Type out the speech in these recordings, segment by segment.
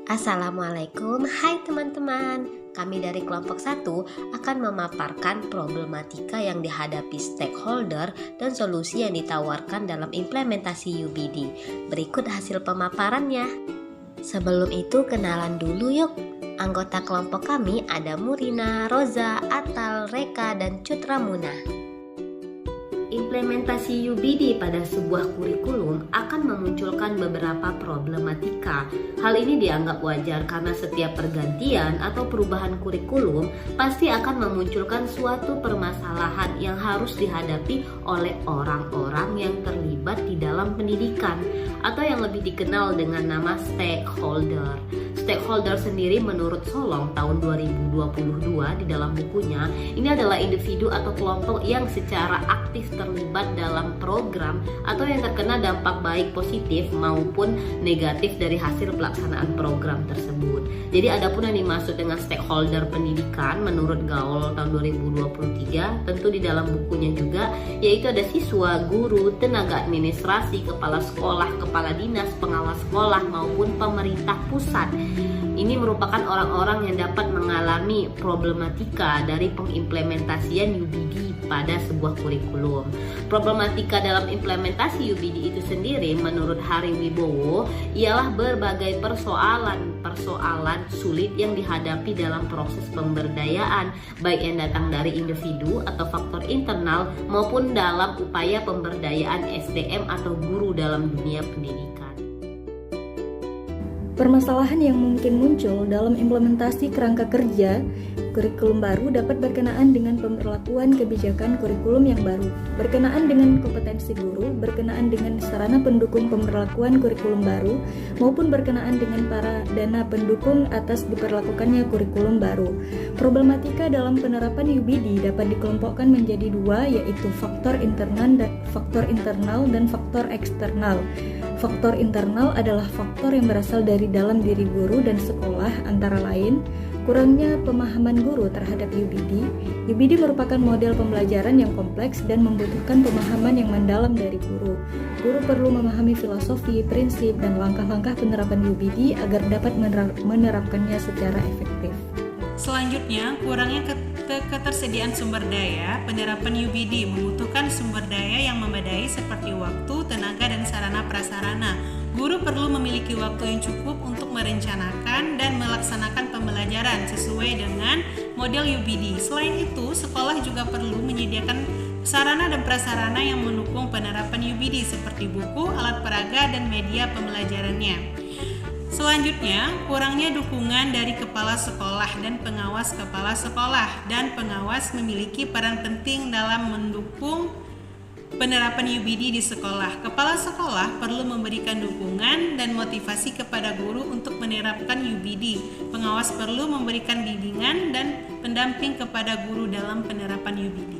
Assalamualaikum, hai teman-teman. Kami dari kelompok 1 akan memaparkan problematika yang dihadapi stakeholder dan solusi yang ditawarkan dalam implementasi UBD. Berikut hasil pemaparannya. Sebelum itu kenalan dulu yuk. Anggota kelompok kami ada Murina, Roza, Atal, Reka, dan Cutra Muna. Implementasi UBD pada sebuah kurikulum akan memunculkan beberapa problematika. Hal ini dianggap wajar karena setiap pergantian atau perubahan kurikulum pasti akan memunculkan suatu permasalahan yang harus dihadapi oleh orang-orang yang terlibat di dalam pendidikan atau yang lebih dikenal dengan nama stakeholder. Stakeholder sendiri menurut Solong tahun 2022 di dalam bukunya, ini adalah individu atau kelompok yang secara aktif terlibat dalam program atau yang terkena dampak baik positif maupun negatif dari hasil pelaksanaan program tersebut. Jadi adapun yang dimaksud dengan stakeholder pendidikan menurut Gaul tahun 2023 tentu di dalam bukunya juga, yaitu ada siswa, guru, tenaga administrasi, kepala sekolah, kepala dinas, pengawas sekolah maupun pemerintah pusat. Ini merupakan orang-orang yang dapat mengalami problematika dari pengimplementasian UBD pada sebuah kurikulum. Problematika dalam implementasi UBD itu sendiri menurut Hari Wibowo ialah berbagai persoalan sulit yang dihadapi dalam proses pemberdayaan, baik yang datang dari individu atau faktor internal maupun dalam upaya pemberdayaan SDM atau guru dalam dunia pendidikan. Permasalahan yang mungkin muncul dalam implementasi kerangka kerja kurikulum baru dapat berkenaan dengan pemberlakuan kebijakan kurikulum yang baru, berkenaan dengan kompetensi guru, berkenaan dengan sarana pendukung pemberlakuan kurikulum baru, maupun berkenaan dengan para dana pendukung atas diberlakukannya kurikulum baru. Problematika dalam penerapan UBD dapat dikelompokkan menjadi dua, yaitu faktor internal dan faktor eksternal. Faktor internal adalah faktor yang berasal dari dalam diri guru dan sekolah, antara lain kurangnya pemahaman guru terhadap UBD. UBD merupakan model pembelajaran yang kompleks dan membutuhkan pemahaman yang mendalam dari guru. Guru perlu memahami filosofi, prinsip, dan langkah-langkah penerapan UBD agar dapat menerapkannya secara efektif. Selanjutnya, kurangnya ketersediaan sumber daya. Penerapan UBD membutuhkan sumber daya yang memadai seperti waktu, tenaga, dan sarana prasarana. Guru perlu memiliki waktu yang cukup untuk merencanakan dan melaksanakan pembelajaran sesuai dengan model UBD. Selain itu, sekolah juga perlu menyediakan sarana dan prasarana yang mendukung penerapan UBD seperti buku, alat peraga, dan media pembelajarannya. Selanjutnya, kurangnya dukungan dari kepala sekolah dan pengawas kepala sekolah, dan pengawas memiliki peran penting dalam mendukung penerapan UBD di sekolah. Kepala sekolah perlu memberikan dukungan dan motivasi kepada guru untuk menerapkan UBD. Pengawas perlu memberikan bimbingan dan pendamping kepada guru dalam penerapan UBD.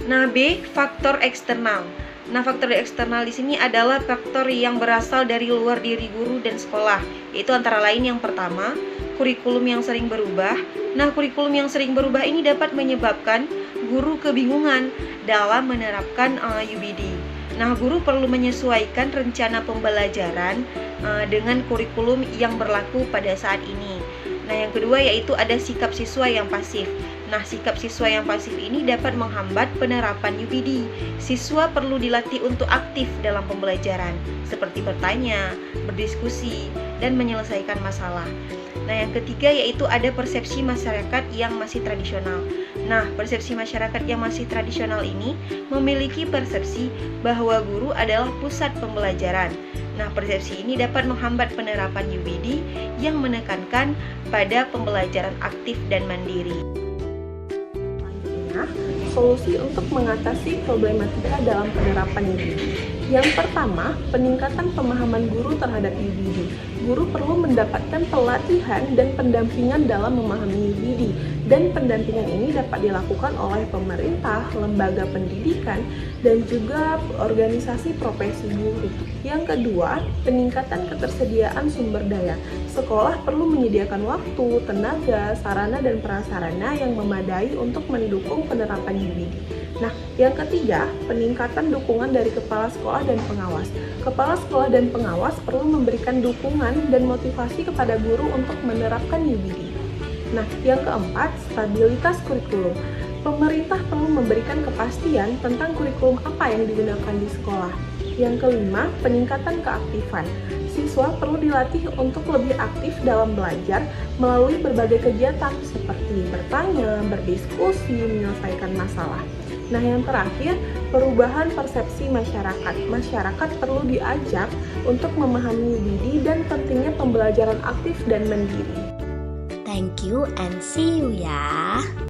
Nah, B, faktor eksternal. Nah, faktor eksternal di sini adalah faktor yang berasal dari luar diri guru dan sekolah. Yaitu antara lain yang pertama, kurikulum yang sering berubah. Nah, kurikulum yang sering berubah ini dapat menyebabkan guru kebingungan dalam menerapkan UBD. Nah, guru perlu menyesuaikan rencana pembelajaran dengan kurikulum yang berlaku pada saat ini. Nah, yang kedua yaitu ada sikap siswa yang pasif. Nah, sikap siswa yang pasif ini dapat menghambat penerapan UBD. Siswa perlu dilatih untuk aktif dalam pembelajaran, seperti bertanya, berdiskusi, dan menyelesaikan masalah. Nah, yang ketiga yaitu ada persepsi masyarakat yang masih tradisional. Nah, persepsi masyarakat yang masih tradisional ini memiliki persepsi bahwa guru adalah pusat pembelajaran. Nah, persepsi ini dapat menghambat penerapan UBD yang menekankan pada pembelajaran aktif dan mandiri. Solusi untuk mengatasi problematika dalam penerapan UBD. Yang pertama, peningkatan pemahaman guru terhadap UBD. Guru perlu mendapatkan pelatihan dan pendampingan dalam memahami UBD, dan pendampingan ini dapat dilakukan oleh pemerintah, lembaga pendidikan, dan juga organisasi profesi guru. Yang kedua, peningkatan ketersediaan sumber daya. Sekolah perlu menyediakan waktu, tenaga, sarana, dan prasarana yang memadai untuk mendukung penerapan UBD. Nah, yang ketiga, peningkatan dukungan dari kepala sekolah dan pengawas. Kepala sekolah dan pengawas perlu memberikan dukungan dan motivasi kepada guru untuk menerapkan UBD. Nah, yang keempat, stabilitas kurikulum. Pemerintah perlu memberikan kepastian tentang kurikulum apa yang digunakan di sekolah. Yang kelima, peningkatan keaktifan. Siswa perlu dilatih untuk lebih aktif dalam belajar melalui berbagai kegiatan seperti bertanya, berdiskusi, menyelesaikan masalah. Nah, yang terakhir, perubahan persepsi masyarakat. Masyarakat perlu diajak untuk memahami UBD dan pentingnya pembelajaran aktif dan mandiri. Thank you and see you ya.